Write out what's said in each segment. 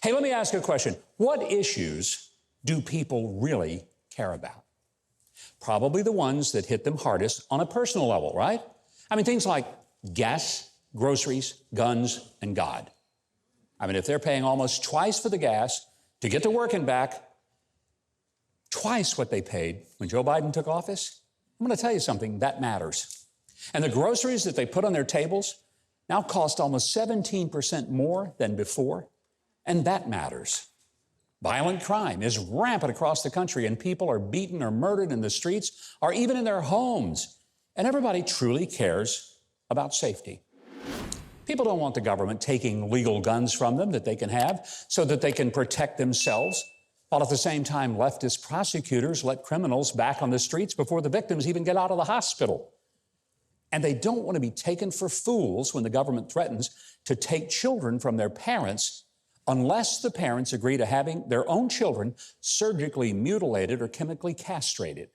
Hey, let me ask you a question. What issues do people really care about? Probably the ones that hit them hardest on a personal level, right? I mean, things like gas, groceries, guns, and God. I mean, if they're paying almost twice for the gas to get to work and back, twice what they paid when Joe Biden took office, I'm going to tell you something, that matters. And the groceries that they put on their tables now cost almost 17% more than before, and that matters. Violent crime is rampant across the country, and people are beaten or murdered in the streets or even in their homes. And everybody truly cares about safety. People don't want the government taking legal guns from them that they can have so that they can protect themselves, while at the same time leftist prosecutors let criminals back on the streets before the victims even get out of the hospital. And they don't want to be taken for fools when the government threatens to take children from their parents unless the parents agree to having their own children surgically mutilated or chemically castrated.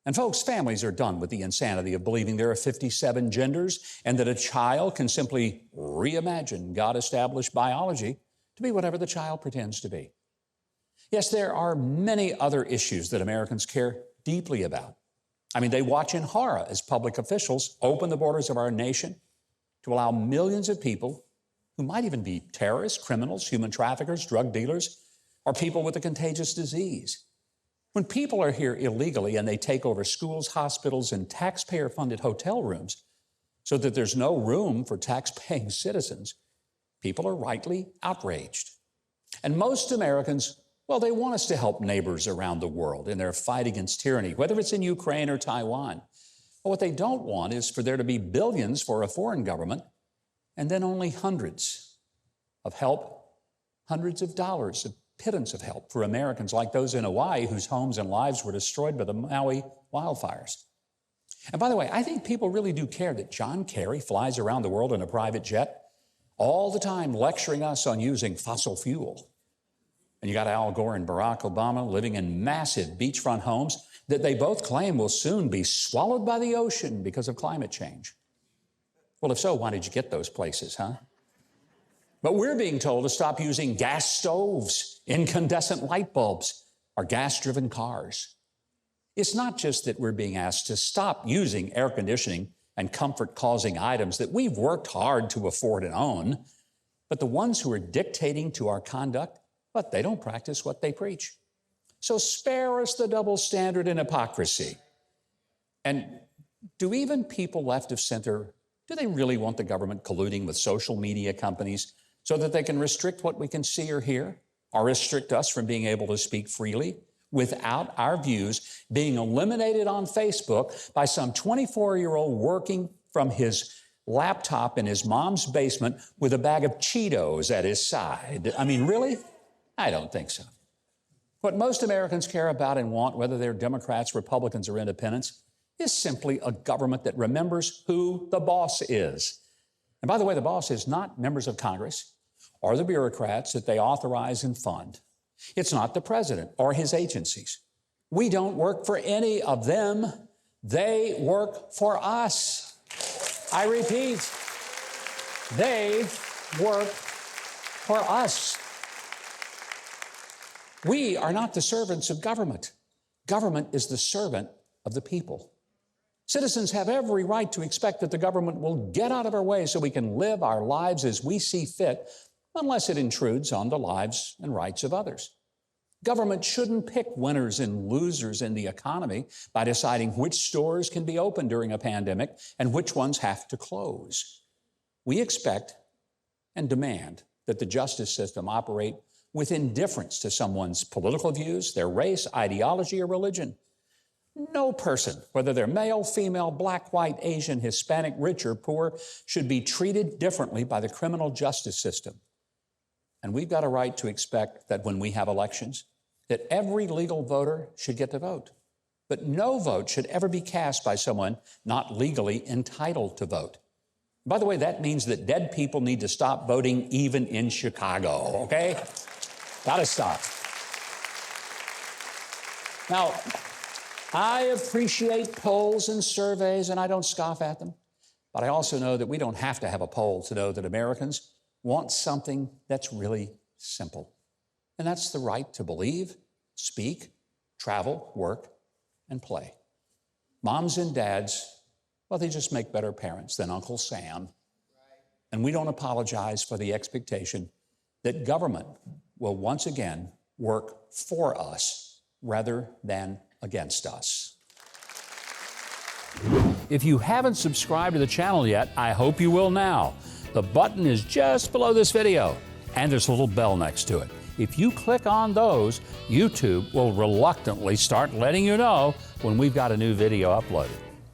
And folks, families are done with the insanity of believing there are 57 genders and that a child can simply reimagine God-established biology to be whatever the child pretends to be. Yes, there are many other issues that Americans care deeply about. I mean, they watch in horror as public officials open the borders of our nation to allow millions of people who might even be terrorists, criminals, human traffickers, drug dealers, or people with a contagious disease. When people are here illegally and they take over schools, hospitals, and taxpayer-funded hotel rooms so that there's no room for tax-paying citizens, people are rightly outraged. And most Americans, well, they want us to help neighbors around the world in their fight against tyranny, whether it's in Ukraine or Taiwan. But what they don't want is for there to be billions for a foreign government and then only hundreds of help, hundreds of dollars, a pittance of help for Americans like those in Hawaii whose homes and lives were destroyed by the Maui wildfires. And by the way, I think people really do care that John Kerry flies around the world in a private jet all the time lecturing us on using fossil fuel. And you got Al Gore and Barack Obama living in massive beachfront homes that they both claim will soon be swallowed by the ocean because of climate change. Well, if so, why did you get those places, huh? But we're being told to stop using gas stoves, incandescent light bulbs, or gas-driven cars. It's not just that we're being asked to stop using air conditioning and comfort-causing items that we've worked hard to afford and own, but the ones who are dictating to our conduct, but they don't practice what they preach. So spare us the double standard and hypocrisy. And do even people left of center, do they really want the government colluding with social media companies so that they can restrict what we can see or hear, or restrict us from being able to speak freely without our views being eliminated on Facebook by some 24-year-old working from his laptop in his mom's basement with a bag of Cheetos at his side? I mean, really? I don't think so. What most Americans care about and want, whether they're Democrats, Republicans, or independents, is simply a government that remembers who the boss is. And by the way, the boss is not members of Congress or the bureaucrats that they authorize and fund. It's not the president or his agencies. We don't work for any of them. They work for us. I repeat, they work for us. We are not the servants of government. Government is the servant of the people. Citizens have every right to expect that the government will get out of our way so we can live our lives as we see fit, unless it intrudes on the lives and rights of others. Government shouldn't pick winners and losers in the economy by deciding which stores can be open during a pandemic and which ones have to close. We expect and demand that the justice system operate with indifference to someone's political views, their race, ideology, or religion. No person, whether they're male, female, black, white, Asian, Hispanic, rich, or poor, should be treated differently by the criminal justice system. And we've got a right to expect that when we have elections, that every legal voter should get to vote. But no vote should ever be cast by someone not legally entitled to vote. By the way, that means that dead people need to stop voting even in Chicago, okay? Gotta stop. Now, I appreciate polls and surveys, and I don't scoff at them. But I also know that we don't have to have a poll to know that Americans want something that's really simple. And that's the right to believe, speak, travel, work, and play. Moms and dads, well, they just make better parents than Uncle Sam. And we don't apologize for the expectation that government will once again work for us rather than against us. If you haven't subscribed to the channel yet, I hope you will now. The button is just below this video, and there's a little bell next to it. If you click on those, YouTube will reluctantly start letting you know when we've got a new video uploaded.